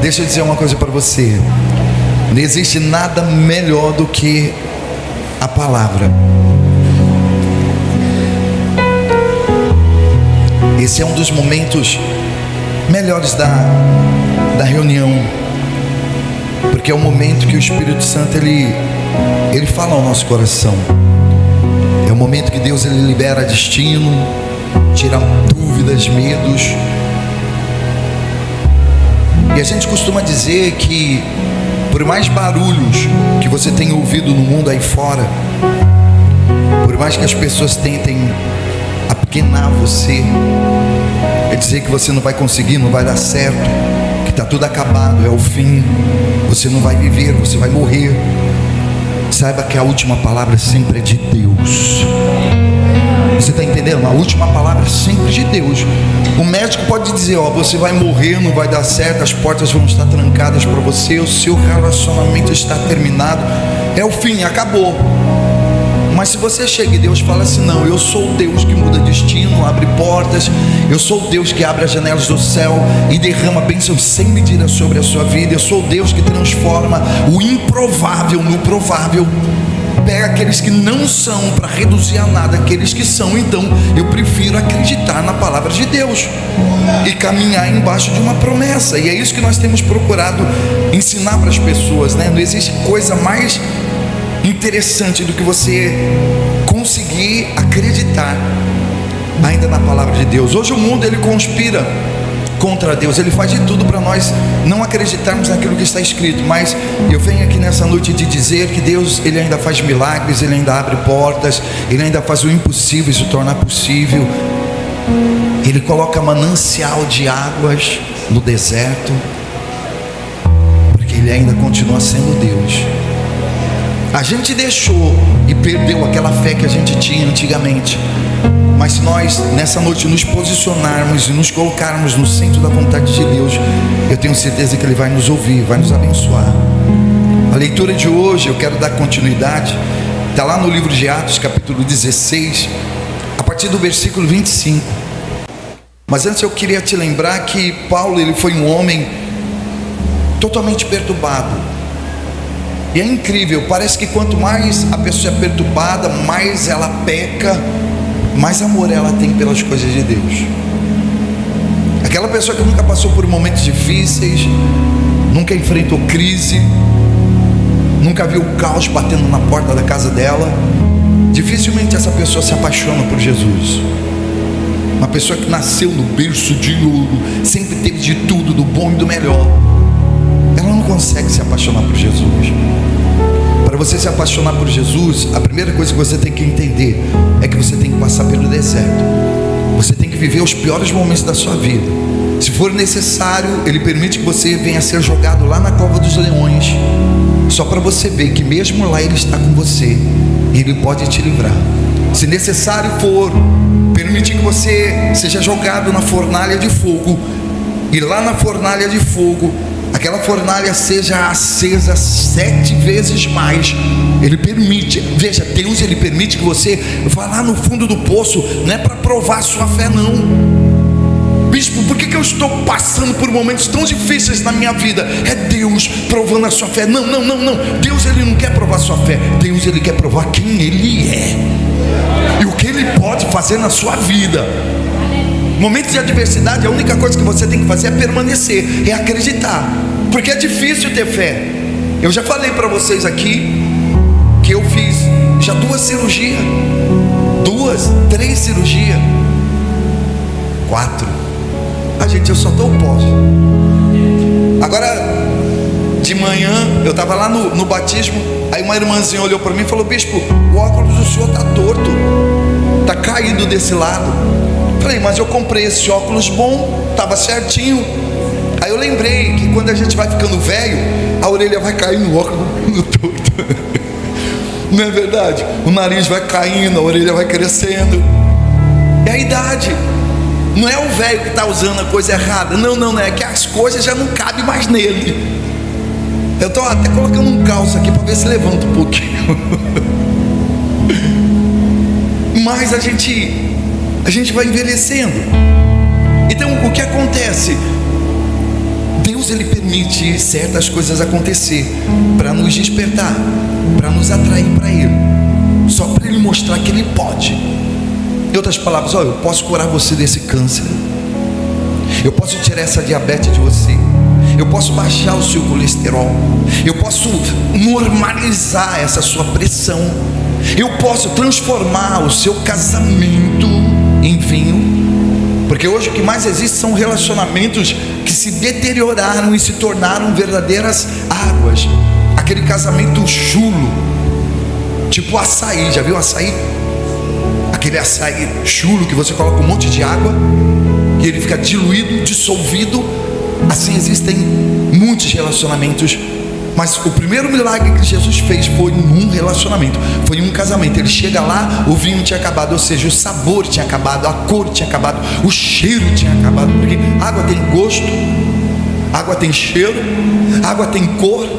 Deixa eu dizer uma coisa para você. Não existe nada melhor do que a palavra. Esse é um dos momentos melhores da reunião, porque é o momento que o Espírito Santo ele fala ao nosso coração. É o momento que Deus ele libera destino, tira dúvidas, medos. E a gente costuma dizer que por mais barulhos que você tenha ouvido no mundo aí fora, por mais que as pessoas tentem apequenar você, é dizer que você não vai conseguir, não vai dar certo, que está tudo acabado, é o fim, você não vai viver, você vai morrer. Saiba que a última palavra sempre é de Deus. Você está entendendo? A última palavra é sempre de Deus. O médico pode dizer, você vai morrer, não vai dar certo, as portas vão estar trancadas para você, o seu relacionamento está terminado, é o fim, acabou. Mas se você chega e Deus fala assim, não, eu sou o Deus que muda destino, abre portas, eu sou o Deus que abre as janelas do céu e derrama bênçãos sem medida sobre a sua vida, eu sou o Deus que transforma o improvável no provável, pega aqueles que não são para reduzir a nada aqueles que são. Então eu prefiro acreditar na palavra de Deus e caminhar embaixo de uma promessa, e é isso que nós temos procurado ensinar para as pessoas, né? Não existe coisa mais interessante do que você conseguir acreditar ainda na palavra de Deus. Hoje o mundo ele conspira contra Deus, ele faz de tudo para nós não acreditarmos naquilo que está escrito, mas eu venho aqui nessa noite te dizer que Deus ele ainda faz milagres, ele ainda abre portas, ele ainda faz o impossível se tornar possível, ele coloca manancial de águas no deserto, porque ele ainda continua sendo Deus. A gente deixou e perdeu aquela fé que a gente tinha antigamente, mas se nós nessa noite nos posicionarmos e nos colocarmos no centro da vontade de Deus, eu tenho certeza que Ele vai nos ouvir, vai nos abençoar. A leitura de hoje eu quero dar continuidade, está lá no livro de Atos capítulo 16, a partir do versículo 25. Mas antes eu queria te lembrar que Paulo ele foi um homem totalmente perturbado. E é incrível, parece que quanto mais a pessoa é perturbada, mais ela peca, mais amor ela tem pelas coisas de Deus. Aquela pessoa que nunca passou por momentos difíceis, nunca enfrentou crise, nunca viu o caos batendo na porta da casa dela, dificilmente essa pessoa se apaixona por Jesus. Uma pessoa que nasceu no berço de ouro, sempre teve de tudo, do bom e do melhor, ela não consegue se apaixonar por Jesus. Para você se apaixonar por Jesus, a primeira coisa que você tem que entender é que você tem que passar pelo deserto. Você tem que viver os piores momentos da sua vida. Se for necessário, Ele permite que você venha a ser jogado lá na cova dos leões, só para você ver que mesmo lá Ele está com você e Ele pode te livrar. Se necessário for, permitir que você seja jogado na fornalha de fogo, e lá na fornalha de fogo aquela fornalha seja acesa 7 vezes mais. Ele permite, veja, Deus ele permite que você vá lá no fundo do poço, não é para provar a sua fé não. Bispo, por que eu estou passando por momentos tão difíceis na minha vida? É Deus provando a sua fé. Não, Deus ele não quer provar a sua fé, Deus ele quer provar quem Ele é e o que Ele pode fazer na sua vida. Momentos de adversidade, a única coisa que você tem que fazer é permanecer, é acreditar, porque é difícil ter fé. Eu já falei para vocês aqui que eu fiz já 2 cirurgias, 2, 3 cirurgias, 4. Gente, eu só dou o pó. Agora de manhã eu estava lá no batismo, aí uma irmãzinha olhou para mim e falou: bispo, o óculos do senhor está torto, está caído desse lado. Falei, mas eu comprei esse óculos bom, estava certinho. Aí eu lembrei que quando a gente vai ficando velho, a orelha vai caindo, o óculos no torto. Não é verdade? O nariz vai caindo, a orelha vai crescendo. É a idade. Não é o velho que está usando a coisa errada. Não, é que as coisas já não cabem mais nele. Eu estou até colocando um calço aqui para ver se levanta um pouquinho. Mas a gente vai envelhecendo. Então o que acontece? Deus ele permite certas coisas acontecer para nos despertar, para nos atrair para Ele, só para Ele mostrar que Ele pode. Em outras palavras, eu posso curar você desse câncer, eu posso tirar essa diabetes de você, eu posso baixar o seu colesterol, eu posso normalizar essa sua pressão, eu posso transformar o seu casamento em vinho. Porque hoje o que mais existe são relacionamentos que se deterioraram e se tornaram verdadeiras águas. Aquele casamento chulo, tipo açaí, já viu açaí? Aquele açaí chulo que você coloca um monte de água e ele fica diluído, dissolvido. Assim existem muitos relacionamentos. Mas o primeiro milagre que Jesus fez foi num relacionamento, foi em um casamento. Ele chega lá, o vinho tinha acabado, ou seja, o sabor tinha acabado, a cor tinha acabado, o cheiro tinha acabado. Porque água tem gosto, água tem cheiro, água tem cor,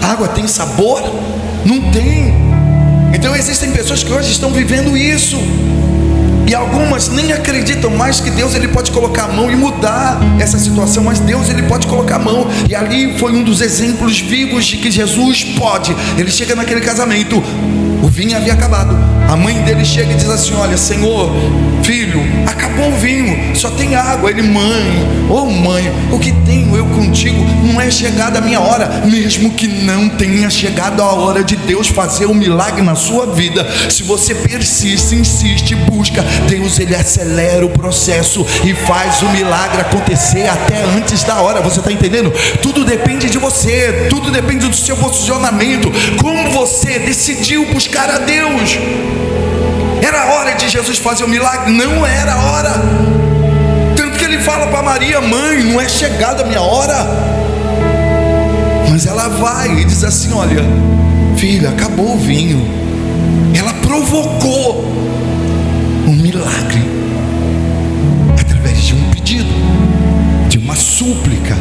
água tem sabor? Não tem. Então existem pessoas que hoje estão vivendo isso, e algumas nem acreditam mais que Deus ele pode colocar a mão e mudar essa situação. Mas Deus ele pode colocar a mão, e ali foi um dos exemplos vivos de que Jesus pode. Ele chega naquele casamento, o vinho havia acabado. A mãe dele chega e diz assim: olha, Senhor, filho, acabou o vinho, só tem água. Ele: mãe, mãe, o que tenho eu contigo? Não é chegada a minha hora. Mesmo que não tenha chegado a hora de Deus fazer um milagre na sua vida, se você persiste, insiste, busca, Deus ele acelera o processo e faz o milagre acontecer até antes da hora. Você está entendendo? Tudo depende de você, tudo depende do seu posicionamento, como você decidiu buscar a Deus. Era a hora de Jesus fazer o milagre? Não era a hora. Tanto que ele fala para Maria: mãe, não é chegada a minha hora. Mas ela vai e diz assim: olha, filha, acabou o vinho. Ela provocou um milagre através de um pedido, de uma súplica.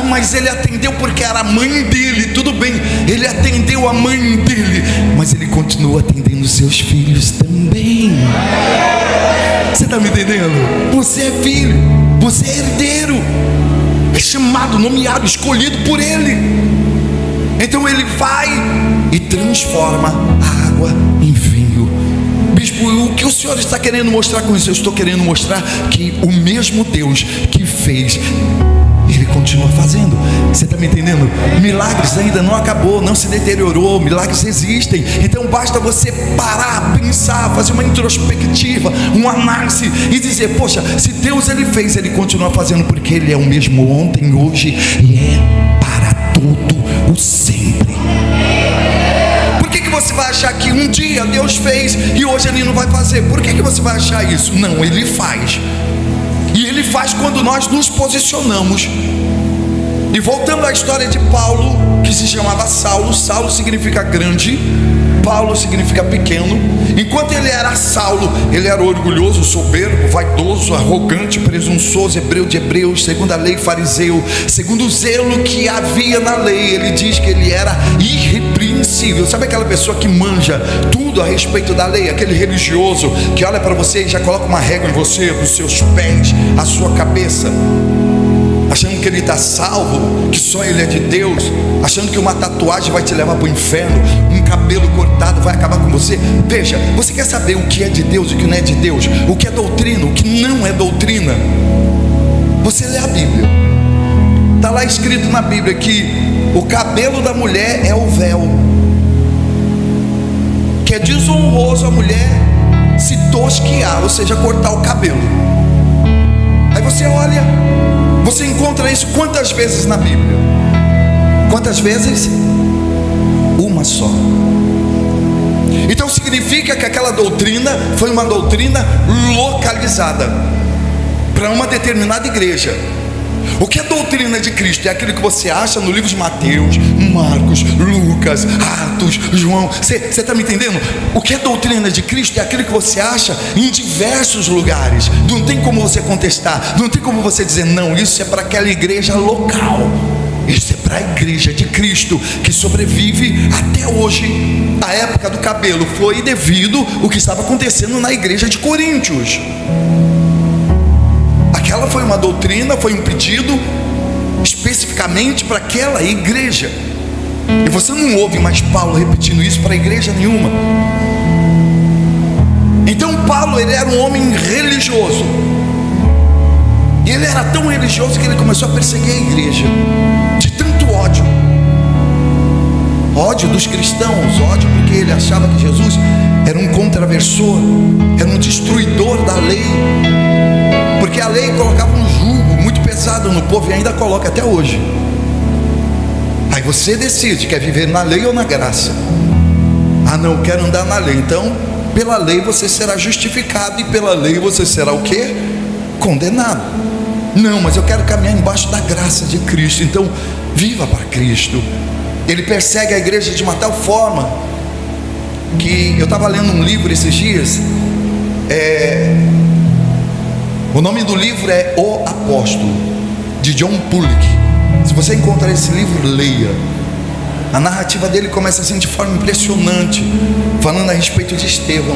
Mas ele atendeu porque era a mãe dele. Tudo bem, ele atendeu a mãe dele, mas ele continua atendendo os seus filhos também. Você está me entendendo? Você é filho, você é herdeiro, é chamado, nomeado, escolhido por ele. Então ele vai e transforma a água em vinho. Bispo, o que o senhor está querendo mostrar com isso? Eu estou querendo mostrar que o mesmo Deus que fez, Ele continua fazendo. Você está me entendendo? Milagres ainda não acabou, não se deteriorou. Milagres existem. Então basta você parar, pensar, fazer uma introspectiva, uma análise e dizer: poxa, se Deus ele fez, Ele continua fazendo, porque Ele é o mesmo ontem, hoje e é para todo o sempre. Por que você vai achar que um dia Deus fez e hoje Ele não vai fazer? Por que você vai achar isso? Não, Ele faz. E Ele faz quando nós nos posicionamos. E voltando à história de Paulo, que se chamava Saulo. Saulo significa grande, Paulo significa pequeno. Enquanto ele era Saulo, ele era orgulhoso, soberbo, vaidoso, arrogante, presunçoso, hebreu de hebreus, segundo a lei, fariseu, segundo o zelo que havia na lei. Ele diz que ele era irrepreensível. Sabe aquela pessoa que manja tudo a respeito da lei? Aquele religioso que olha para você e já coloca uma régua em você, nos seus pés, a sua cabeça, achando que ele está salvo, que só ele é de Deus, achando que uma tatuagem vai te levar para o inferno, um cabelo cortado vai acabar com você. Veja, você quer saber o que é de Deus e o que não é de Deus, o que é doutrina, o que não é doutrina? Você lê a Bíblia, está lá escrito na Bíblia que o cabelo da mulher é o véu, que é desonroso a mulher se tosquiar, ou seja, cortar o cabelo. Aí você olha, você encontra isso quantas vezes na Bíblia? Quantas vezes? Uma só. Então significa que aquela doutrina foi uma doutrina localizada para uma determinada igreja. O que é doutrina de Cristo? É aquilo que você acha no livro de Mateus, Marcos, Lucas, Atos, João. Você está me entendendo? O que é doutrina de Cristo? É aquilo que você acha em diversos lugares. Não tem como você contestar, não tem como você dizer: não, isso é para aquela igreja local. Isso é para a igreja de Cristo, que sobrevive até hoje. A época do cabelo foi devido ao que estava acontecendo na igreja de Coríntios. Aquela foi uma doutrina, foi um pedido, especificamente para aquela igreja. E você não ouve mais Paulo repetindo isso para igreja nenhuma. Então Paulo, ele era um homem religioso, e ele era tão religioso que ele começou a perseguir a igreja, de tanto ódio dos cristãos, ódio porque ele achava que Jesus era um contraversor, era um destruidor da lei, porque a lei colocava um jugo muito pesado no povo, e ainda coloca até hoje. Aí você decide, quer viver na lei ou na graça? Ah não, eu quero andar na lei. Então pela lei você será justificado, e pela lei você será o quê? Condenado. Não, mas eu quero caminhar embaixo da graça de Cristo, então viva para Cristo. Ele persegue a igreja de uma tal forma que eu estava lendo um livro esses dias, o nome do livro é O Apóstolo, de John Pullick. Se você encontrar esse livro, leia. A narrativa dele começa assim de forma impressionante, falando a respeito de Estevão.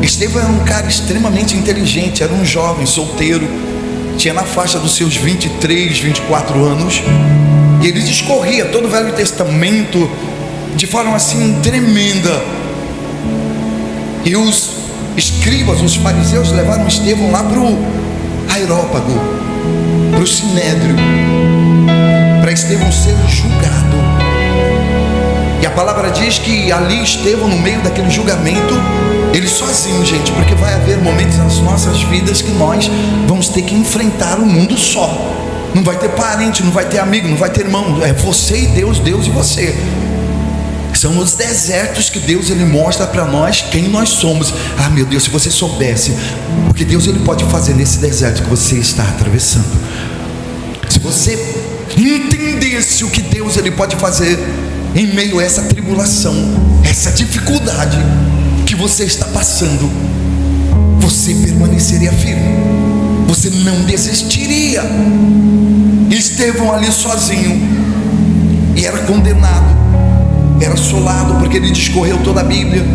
Estevão era um cara extremamente inteligente, era um jovem solteiro, tinha na faixa dos seus 23, 24 anos, e ele discorria todo o Velho Testamento de forma assim tremenda. E os escribas, os fariseus, levaram Estevão lá para o Areópago, para o Sinédrio, para Estevão ser julgado. E a palavra diz que ali Estevão, no meio daquele julgamento, ele sozinho, gente, porque vai haver momentos nas nossas vidas que nós vamos ter que enfrentar o mundo só. Não vai ter parente, não vai ter amigo, não vai ter irmão, é você e Deus, Deus e você. São nos desertos que Deus, ele mostra para nós quem nós somos. Ah, meu Deus, se você soubesse o que Deus, ele pode fazer nesse deserto que você está atravessando, se você entendesse o que Deus, ele pode fazer em meio a essa tribulação, essa dificuldade que você está passando, você permaneceria firme, você não desistiria. Estevão ali sozinho, e era condenado, era assolado, porque ele discorreu toda a Bíblia.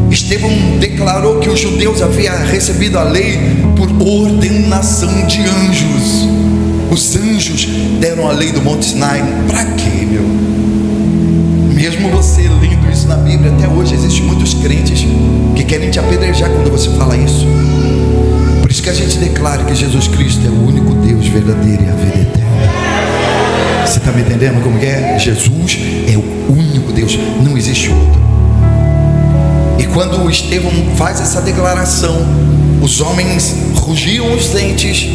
Estevão declarou que os judeus haviam recebido a lei por ordenação de anjos. Os anjos deram a lei do Monte Sinai. Para quê, meu? Mesmo você lendo isso na Bíblia, até hoje existem muitos crentes que querem te apedrejar quando você fala isso. Por isso que a gente declara que Jesus Cristo é o único Deus verdadeiro e a vida eterna. Você está me entendendo como que é? Jesus é o único Deus, não existe outro. E quando o Estevão faz essa declaração, os homens rugiam os dentes,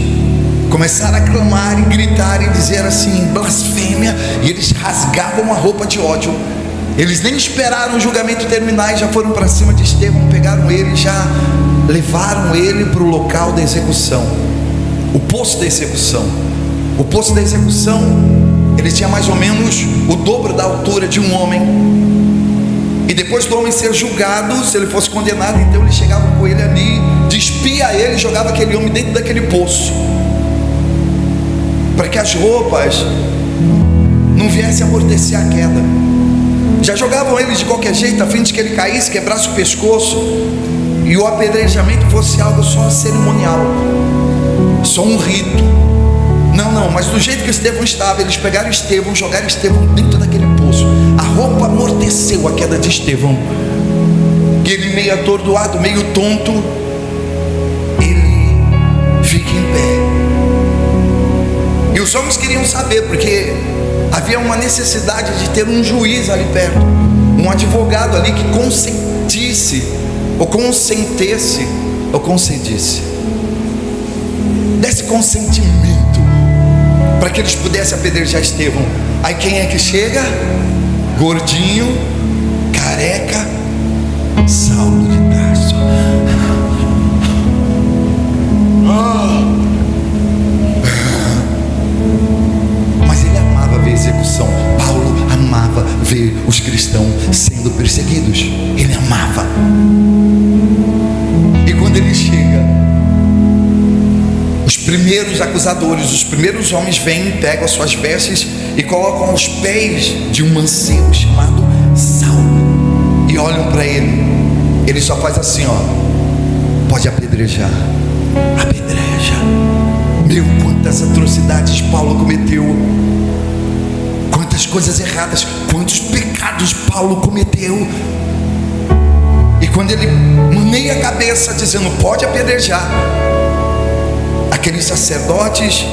começaram a clamar e gritar e dizer assim, blasfêmia, e eles rasgavam a roupa de ódio. Eles nem esperaram o julgamento terminar e já foram para cima de Estevão, pegaram ele e já levaram ele para o local da execução, o poço da execução. O poço da execução, ele tinha mais ou menos o dobro da altura de um homem, e depois do homem ser julgado, se ele fosse condenado, então eles chegavam com ele ali, despia ele e jogava aquele homem dentro daquele poço, para que as roupas não viessem a amortecer a queda. Já jogavam ele de qualquer jeito, a fim de que ele caísse, quebrasse o pescoço, e o apedrejamento fosse algo só cerimonial, só um rito. Não, mas do jeito que Estevão estava, eles pegaram Estevão, jogaram Estevão dentro daquele poço. A roupa amorteceu a queda de Estevão, e ele, meio atordoado, meio tonto, ele fica em pé. E os homens queriam saber, porque havia uma necessidade de ter um juiz ali perto, um advogado ali que consentisse, ou consentesse, ou concedisse, desse consentimento para que eles pudessem apedrejar Estevão. Aí quem é que chega? Gordinho, careca, Saulo de Tarso. Mas ele amava ver a execução. Paulo amava ver os cristãos sendo perseguidos. Ele amava. E quando ele chega, os primeiros acusadores, os primeiros homens vêm, pegam as suas vestes e colocam aos pés de um mancebo chamado Saulo, e olham para ele. Ele só faz assim, ó: pode apedrejar, apedreja. Meu, quantas atrocidades Paulo cometeu, quantas coisas erradas, quantos pecados Paulo cometeu. E quando ele maneia a cabeça dizendo pode apedrejar, aqueles sacerdotes,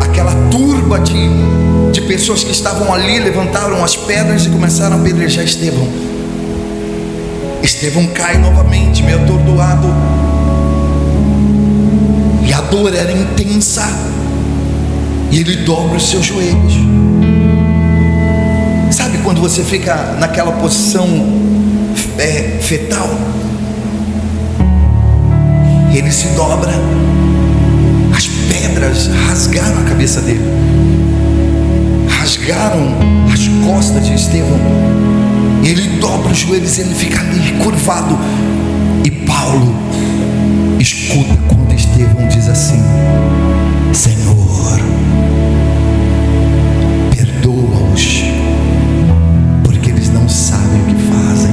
aquela turba de pessoas que estavam ali levantaram as pedras e começaram a apedrejar Estevão. Estevão cai novamente, meio atordoado, e a dor era intensa, e ele dobra os seus joelhos. Sabe quando você fica naquela posição fetal? Ele se dobra, as pedras rasgaram a cabeça dele, rasgaram as costas de Estevão. Ele dobra os joelhos e ele fica ali curvado. E Paulo escuta quando Estevão diz assim: Senhor, perdoa-os, porque eles não sabem o que fazem.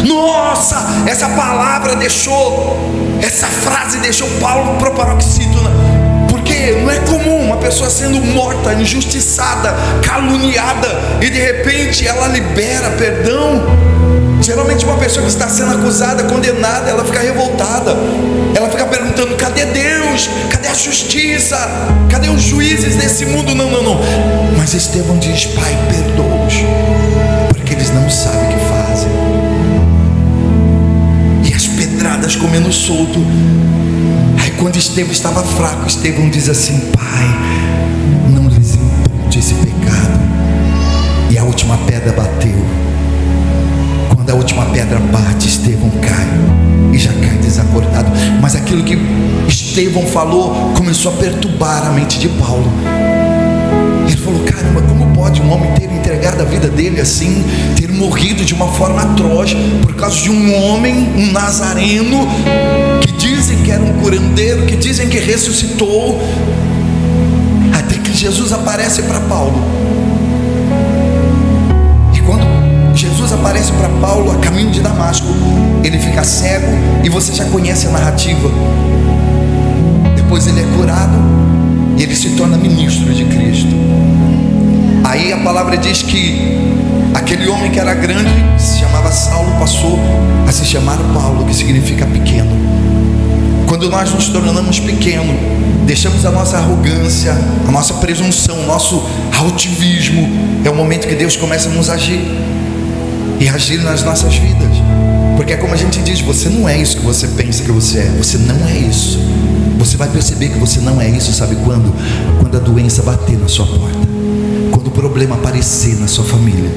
Nossa, essa palavra deixou, essa frase deixou Paulo pro paroxítono. Porque não é comum uma pessoa sendo morta, injustiçada, caluniada, e de repente ela libera perdão. Geralmente uma pessoa que está sendo acusada, condenada, ela fica revoltada, ela fica perguntando: cadê Deus? Cadê a justiça? Cadê os juízes desse mundo? Não. Mas Estevão diz: Pai, perdoa-os, porque eles não sabem o que fazem. E as pedradas comendo solto. Aí quando Estevão estava fraco, Estevão diz assim: Pai, não lhes impute esse pecado. E a última pedra bateu. Quando a última pedra bate, Estevão cai, e já cai desacordado. Mas aquilo que Estevão falou começou a perturbar a mente de Paulo. Ele falou: caramba, como pode um homem ter entregado a vida dele assim, ter morrido de uma forma atroz, por causa de um homem, um nazareno, que dizem que era um curandeiro, que dizem que ressuscitou. Até que Jesus aparece para Paulo. E quando Jesus aparece para Paulo a caminho de Damasco, ele fica cego, e você já conhece a narrativa. Depois ele é curado e ele se torna ministro de Cristo. Aí a palavra diz que aquele homem que era grande, se chamava Saulo, passou a se chamar Paulo, que significa pequeno. Quando nós nos tornamos pequenos, deixamos a nossa arrogância, a nossa presunção, o nosso altivismo, é o momento que Deus começa a nos agir e agir nas nossas vidas. Porque é como a gente diz: você não é isso que você pensa que você é. Você não é isso. Você vai perceber que você não é isso, sabe quando? Quando a doença bater na sua porta, quando o problema aparecer na sua família,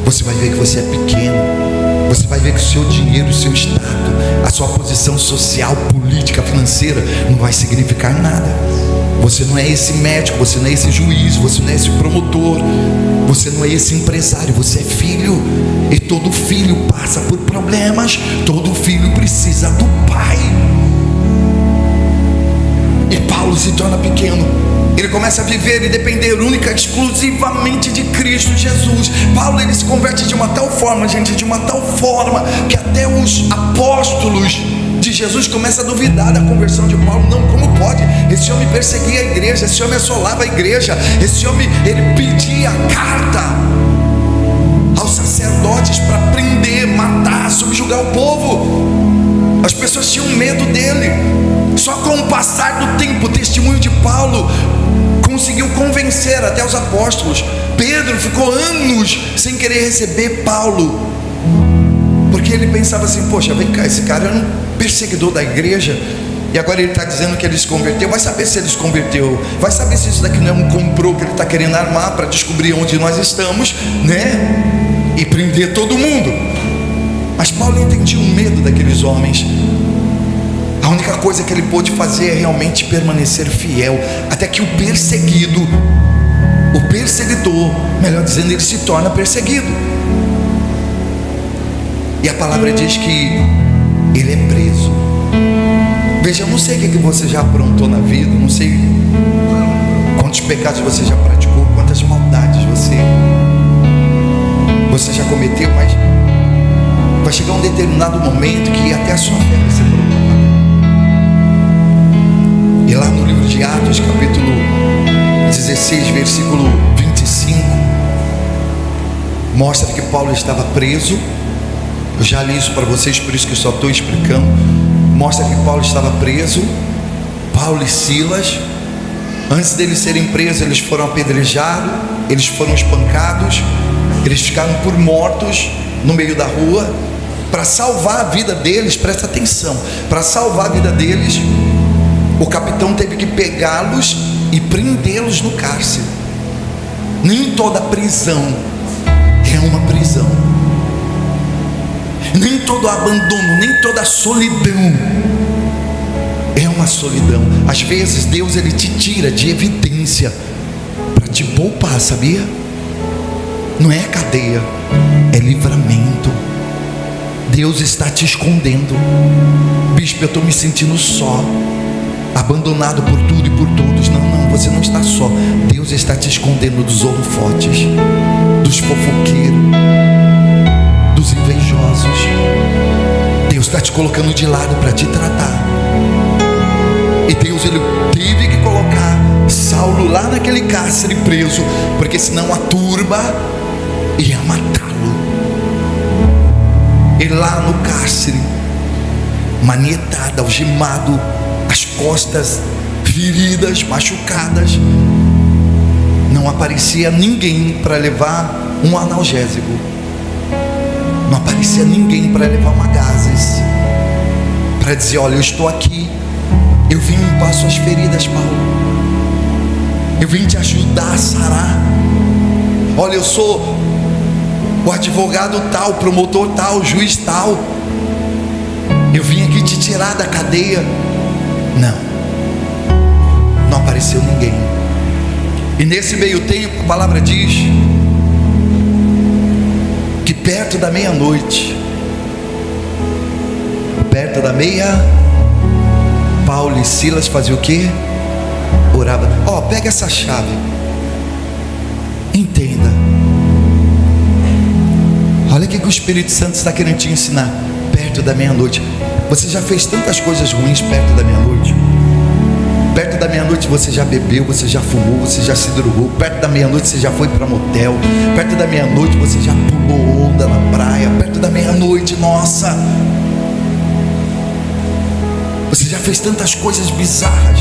você vai ver que você é pequeno. Você vai ver que o seu dinheiro, o seu status, a sua posição social, política, financeira não vai significar nada. Você não é esse médico, você não é esse juiz, você não é esse promotor, você não é esse empresário. Você é filho, e todo filho passa por problemas. Todo filho precisa do pai. E Paulo se torna pequeno. Ele começa a viver e depender única, exclusivamente de Cristo Jesus. Paulo, ele se converte de uma tal forma, gente, de uma tal forma, que até os apóstolos de Jesus começam a duvidar da conversão de Paulo. Não, como pode? Esse homem perseguia a igreja, esse homem assolava a igreja, esse homem, ele pedia carta aos sacerdotes para prender, matar, subjugar o povo. As pessoas tinham medo dele. Só com o passar do tempo, o testemunho de Paulo conseguiu convencer até os apóstolos. Pedro ficou anos sem querer receber Paulo, porque ele pensava assim: poxa, vem cá, esse cara era um perseguidor da igreja, e agora ele está dizendo que ele se converteu. Vai saber se ele se converteu, vai saber se isso daqui não é um complô que ele está querendo armar para descobrir onde nós estamos, né? E prender todo mundo. Mas Paulo entendia o medo daqueles homens. A única coisa que ele pôde fazer é realmente permanecer fiel, até que o perseguidor, melhor dizendo, ele se torna perseguido. E a palavra diz que ele é preso. Veja, eu não sei o que você já aprontou na vida, não sei quantos pecados você já praticou, quantas maldades você já cometeu, mas vai chegar um determinado momento que até a sua fé vai ser provada. lá no livro de Atos, capítulo 16, versículo 25, mostra que Paulo estava preso. Eu já li isso para vocês, por isso que eu só estou explicando. Mostra que Paulo estava preso, Paulo e Silas. Antes deles serem presos, eles foram apedrejados, eles foram espancados, eles ficaram por mortos no meio da rua. Para salvar a vida deles, presta atenção, para salvar a vida deles, o capitão teve que pegá-los e prendê-los no cárcere. Nem toda prisão é uma prisão, nem todo abandono, nem toda solidão é uma solidão. Às vezes Deus ele te tira de evidência para te poupar, sabia? Não é cadeia, é livramento. Deus está te escondendo. Bispo, eu estou me sentindo só, abandonado por tudo e por todos. Não, você não está só. Deus está te escondendo dos holofotes, dos fofoqueiros, dos invejosos. Deus está te colocando de lado para te tratar. E Deus ele teve que colocar Saulo lá naquele cárcere preso, porque senão a turba ia matá-lo. E lá no cárcere, manietado, algemado, as costas feridas, machucadas, não aparecia ninguém para levar um analgésico, não aparecia ninguém para levar uma gases, para dizer: olha, eu estou aqui, eu vim limpar suas feridas, Paulo, eu vim te ajudar a sarar. Olha, eu sou o advogado tal, promotor tal, juiz tal, eu vim aqui te tirar da cadeia. Não apareceu ninguém. E nesse meio tempo, a palavra diz que perto da meia-noite, Paulo e Silas faziam o quê? Orava. Pega essa chave, entenda. Olha o que o Espírito Santo está querendo te ensinar. Perto da meia-noite, você já fez tantas coisas ruins perto da meia-noite. Perto da meia-noite você já bebeu, você já fumou, você já se drogou. Perto da meia-noite você já foi para motel. Perto da meia-noite você já pulou onda na praia. Perto da meia-noite, nossa, você já fez tantas coisas bizarras.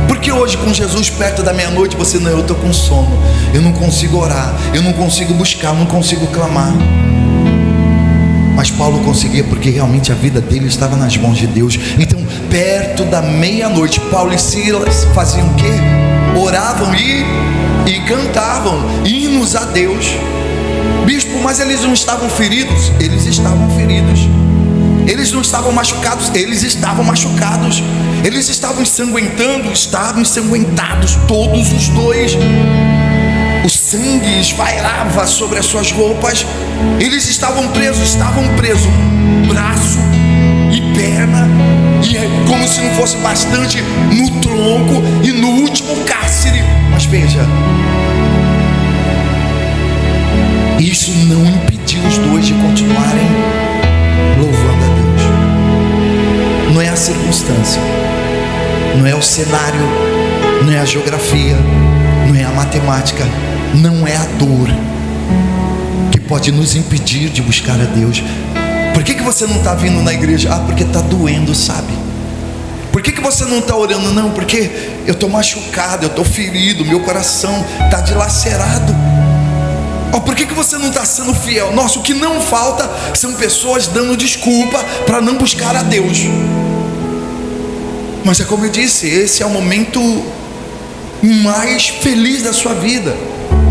Porque hoje com Jesus perto da meia-noite você não, eu estou com sono, eu não consigo orar, eu não consigo buscar, eu não consigo clamar. Mas Paulo conseguia, porque realmente a vida dele estava nas mãos de Deus. Então perto da meia-noite, Paulo e Silas faziam o quê? Oravam e cantavam hinos a Deus. Bispo, mas eles não estavam feridos? Eles estavam feridos. Eles não estavam machucados? Eles estavam machucados. Eles estavam ensanguentando? Estavam ensanguentados, todos os dois. O sangue esvairava sobre as suas roupas. Eles estavam presos, braço e perna, e como se não fosse bastante, no tronco e no último cárcere. Mas veja, isso não impediu os dois de continuarem louvando a Deus. Não é a circunstância, não é o cenário, não é a geografia, não é a matemática, não é a dor que pode nos impedir de buscar a Deus. Por que você não está vindo na igreja? Porque está doendo, sabe? Por que você não está orando? Não, porque eu estou machucado, eu estou ferido, meu coração está dilacerado. Por que você não está sendo fiel? Nossa, o que não falta são pessoas dando desculpa para não buscar a Deus. Mas é como eu disse, esse é o momento mais feliz da sua vida,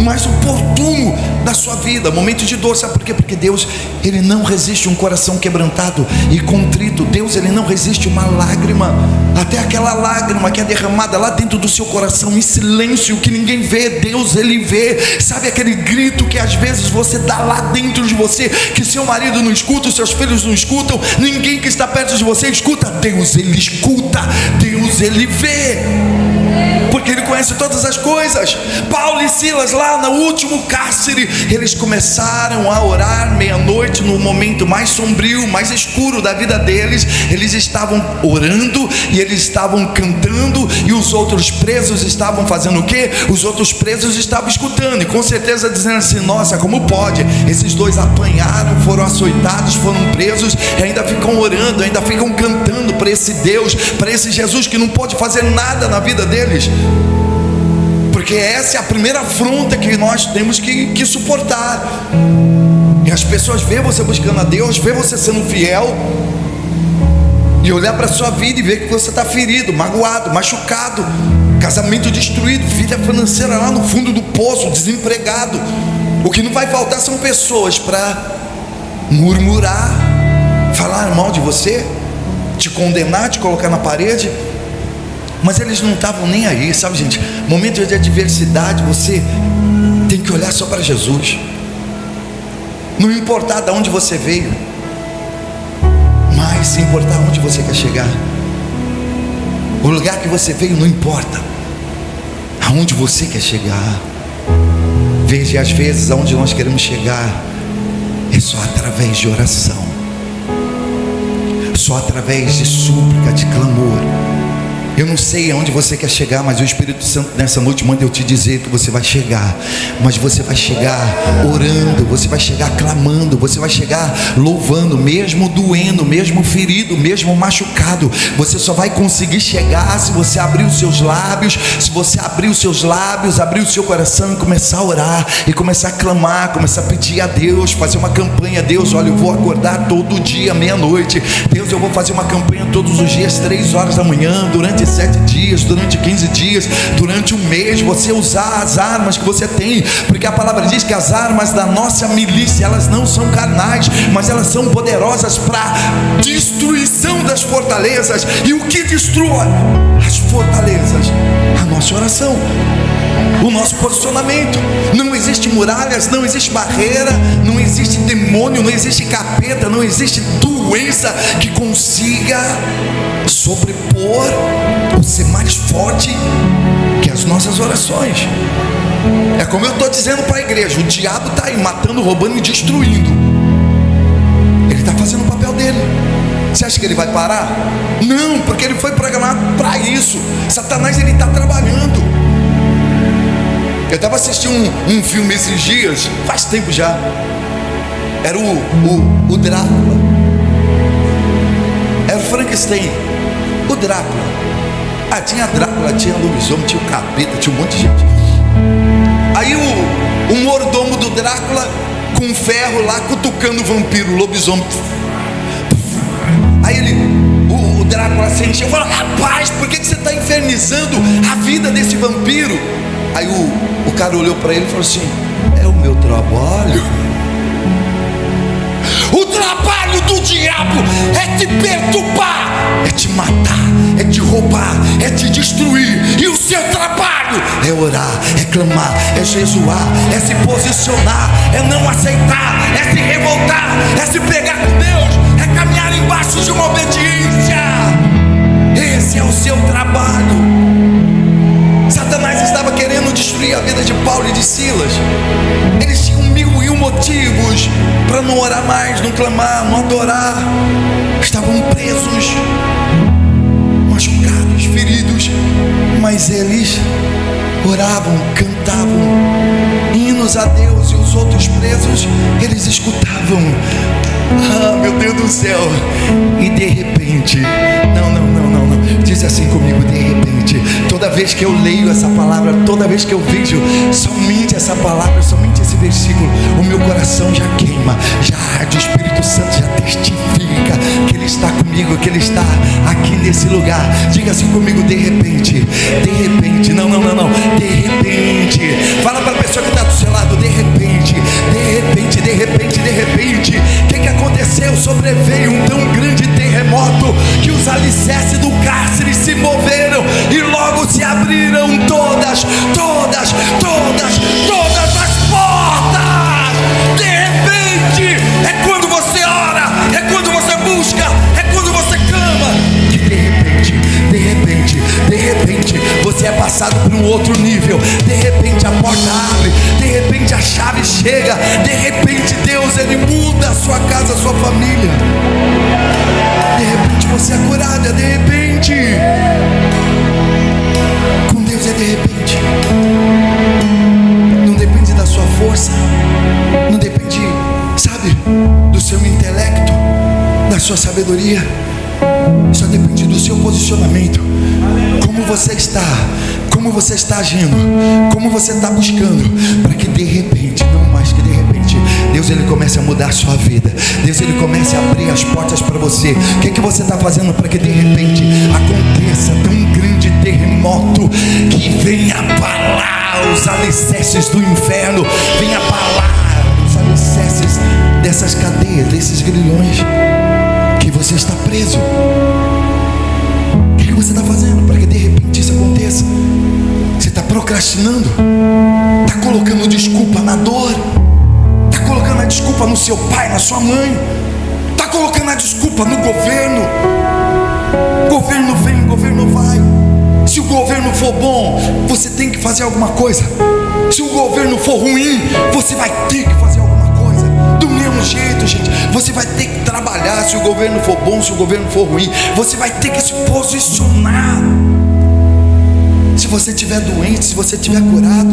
mais oportuno da sua vida, momento de dor. Sabe por quê? Porque Deus, Ele não resiste um coração quebrantado e contrito. Deus, Ele não resiste uma lágrima, até aquela lágrima que é derramada lá dentro do seu coração, em silêncio, que ninguém vê. Deus, Ele vê. Sabe aquele grito que às vezes você dá lá dentro de você, que seu marido não escuta, os seus filhos não escutam, ninguém que está perto de você escuta? Deus, Ele escuta. Deus, Ele vê, porque Ele conhece todas todas as coisas. Paulo e Silas lá no último cárcere, eles começaram a orar meia-noite, no momento mais sombrio, mais escuro da vida deles. Eles estavam orando e eles estavam cantando, e os outros presos estavam fazendo o quê? Os outros presos estavam escutando, e com certeza dizendo assim: nossa, como pode? Esses dois apanharam, foram açoitados, foram presos, e ainda ficam orando, ainda ficam cantando para esse Deus, para esse Jesus que não pode fazer nada na vida deles. Porque essa é a primeira afronta que nós temos que suportar. E as pessoas veem você buscando a Deus, veem você sendo fiel, e olhar para a sua vida e ver que você está ferido, magoado, machucado, casamento destruído, vida financeira lá no fundo do poço, desempregado. O que não vai faltar são pessoas para murmurar, falar mal de você, te condenar, te colocar na parede. Mas eles não estavam nem aí, sabe, gente? Momento de adversidade, você tem que olhar só para Jesus. Não importar de onde você veio, mas se importar onde você quer chegar. O lugar que você veio não importa, aonde você quer chegar. Veja, às vezes aonde nós queremos chegar é só através de oração, só através de súplica, de clamor. Eu não sei aonde você quer chegar, mas o Espírito Santo nessa noite manda eu te dizer que você vai chegar. Mas você vai chegar orando, você vai chegar clamando, você vai chegar louvando, mesmo doendo, mesmo ferido, mesmo machucado. Você só vai conseguir chegar se você abrir os seus lábios, se você abrir os seus lábios, abrir o seu coração e começar a orar, e começar a clamar, começar a pedir a Deus, fazer uma campanha. Deus, olha, eu vou acordar todo dia, meia-noite. Deus, eu vou fazer uma campanha todos os dias, 3 horas da manhã, durante 7 dias, durante 15 dias, durante um mês. Você usar as armas que você tem, porque a palavra diz que as armas da nossa milícia, elas não são carnais, mas elas são poderosas para destruição das fortalezas. E o que destrói as fortalezas? A nossa oração, o nosso posicionamento. Não existe muralhas, não existe barreira, não existe demônio, não existe capeta, não existe doença que consiga sobrepor ou ser mais forte que as nossas orações. É como eu estou dizendo para a igreja: o diabo está aí matando, roubando e destruindo. Ele está fazendo o papel dele. Você acha que ele vai parar? Não, porque ele foi programado para isso. Satanás, ele está trabalhando. Eu estava assistindo um filme esses dias, faz tempo já. Era o Drácula. Era o Frankenstein, o Drácula. Tinha Drácula, tinha lobisomem, tinha o capeta, tinha um monte de gente. Aí o mordomo do Drácula com ferro lá cutucando o vampiro, o lobisomem. Aí o Drácula se encheu e falou: rapaz, por que você está infernizando a vida desse vampiro? Aí o cara olhou para ele e falou assim: é o meu trabalho. O trabalho do diabo é te perturbar, é te matar, é te roubar, é te destruir. E o seu trabalho é orar, é clamar, é jejuar, é se posicionar, é não aceitar, é se revoltar, é se pegar com Deus, é caminhar embaixo de uma obediência. Esse é o seu trabalho. Satanás estava querendo destruir a vida de Paulo e de Silas. Eles tinham 1001 motivos para não orar mais, não clamar, não adorar. Estavam presos, machucados, feridos, mas eles oravam, cantavam hinos a Deus, e os outros presos, eles escutavam. Meu Deus do céu. E de repente, não, diz assim comigo: de repente. Toda vez que eu leio essa palavra, toda vez que eu vejo somente essa palavra, somente esse versículo, o meu coração já queima, já arde. O Espírito Santo já testifica que Ele está comigo, que Ele está aqui nesse lugar. Diga assim comigo: de repente, de repente. Não, de repente. Fala para a pessoa que está do seu lado: de repente, de repente, de repente, de repente. O que aconteceu? Sobreveio um tão grande terremoto que os alicerces do cárcere se moveram e logo se abriram todas as portas. De repente, é quando você ora, é quando você busca, é quando você clama, que de repente, você é passado por um impossível. De repente a porta abre, de repente a chave chega, de repente Deus, Ele muda a sua casa, a sua família. De repente você é curado, é de repente. Com Deus é de repente. Não depende da sua força, não depende, sabe, do seu intelecto, da sua sabedoria. Só depende do seu posicionamento. Como você está, como você está agindo, como você está buscando, para que de repente, não mais que de repente, Deus, Ele comece a mudar a sua vida. Deus, Ele comece a abrir as portas para você. O que você está fazendo para que de repente aconteça tão grande terremoto que venha abalar os alicerces do inferno, venha abalar os alicerces dessas cadeias, desses grilhões que você está preso? O que você está fazendo para que de repente isso aconteça? Você está procrastinando? Está colocando desculpa na dor? Está colocando a desculpa no seu pai, na sua mãe? Está colocando a desculpa no governo? Governo vem, governo vai. Se o governo for bom, você tem que fazer alguma coisa. Se o governo for ruim, você vai ter que fazer alguma coisa. Do mesmo jeito, gente, você vai ter que trabalhar. Se o governo for bom, se o governo for ruim, você vai ter que se posicionar. Se você estiver doente, se você estiver curado,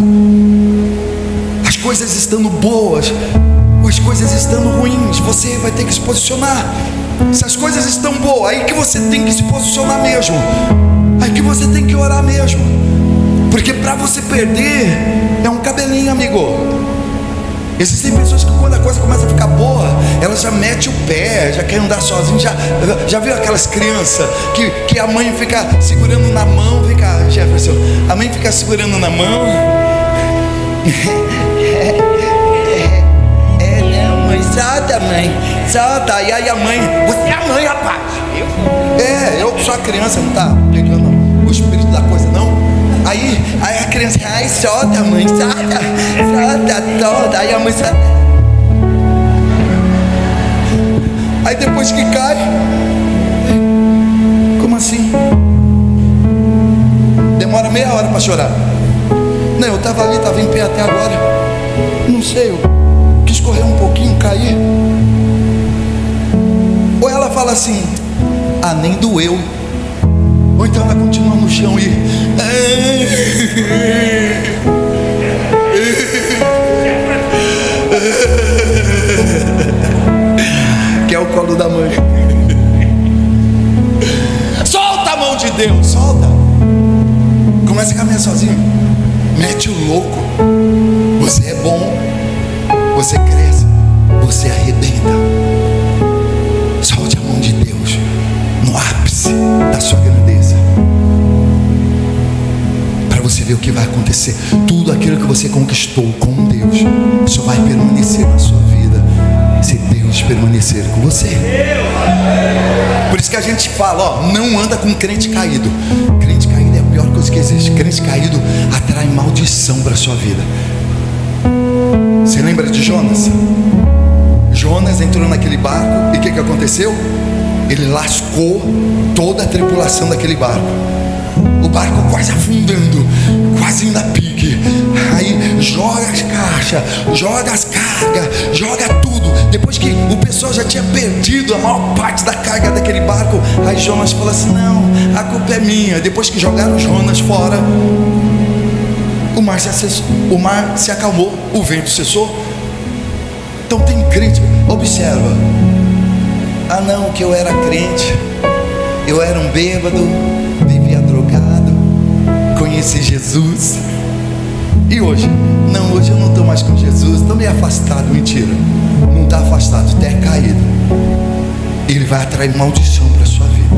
as coisas estando boas, ou as coisas estando ruins, você vai ter que se posicionar. Se as coisas estão boas, aí que você tem que se posicionar mesmo. Aí que você tem que orar mesmo. Porque para você perder é um cabelinho, amigo. Existem pessoas que quando a coisa começa a ficar boa, elas já metem o pé, já querem andar sozinho. Já viu aquelas crianças que a mãe fica segurando na mão? Vem cá, Jefferson. A mãe fica segurando na mão. Não, mãe, solta, mãe, solta. E aí a mãe, você é a mãe, rapaz. Eu sou a criança, não tá pegando o espírito da coisa, não? Aí a criança, ai, solta, mãe, solta, solta. Aí a mãe solta. Aí depois que cai, como assim? Demora meia hora para chorar. Não, eu estava ali, estava em pé até agora. Não sei, eu quis correr um pouquinho, cair. Ou ela fala assim, ah, nem doeu. Ou então ela continua no chão e que é o colo da mãe. Solta a mão de Deus, solta. Começa a caminhar sozinho. Mete o louco. Você é bom, você cresce, você arrebenta. Solte a mão de Deus no ápice da sua grandeza, para você ver o que vai acontecer. Tudo aquilo que você conquistou com Deus só vai permanecer na sua vida se Deus permanecer com você. Por isso que a gente fala, ó, não anda com crente caído. Crente caído é a pior coisa que existe. Crente caído atrai maldição para a sua vida. Você lembra de Jonas? Jonas entrou naquele barco e o que aconteceu? Ele lascou toda a tripulação daquele barco. O barco quase afundando, quase indo a pique. Aí joga as caixas, joga as cargas, joga tudo. Depois que o pessoal já tinha perdido a maior parte da carga daquele barco, aí Jonas falou assim, não, a culpa é minha. Depois que jogaram Jonas fora, o mar se acalmou, o vento cessou. Então tem crente, observa. Ah não, que eu era crente, eu era um bêbado, vivia drogado, conheci Jesus. E hoje? Não, hoje eu não estou mais com Jesus, estou meio afastado. Mentira, não está afastado, está caído. Ele vai atrair maldição para a sua vida.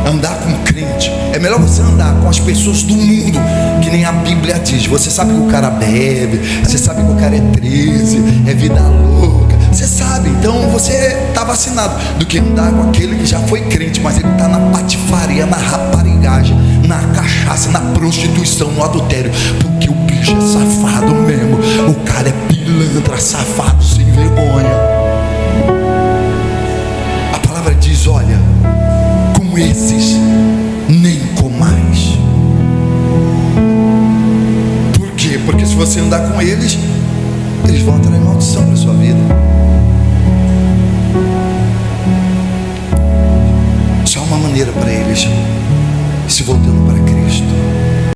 Andar com crente, é melhor você andar com as pessoas do mundo, que nem a Bíblia diz. Você sabe que o cara bebe, você sabe que o cara é 13, é vida louca, você sabe, então você está vacinado. Do que andar com aquele que já foi crente, mas ele está na patifaria, na raparigagem, na cachaça, na prostituição, no adultério. Porque o bicho é safado mesmo. O cara é pilantra, safado, sem vergonha. A palavra diz, olha, com esses nem comais. Porque se você andar com eles, eles vão atrair maldição para a sua vida. Só uma maneira para eles se voltando para Cristo.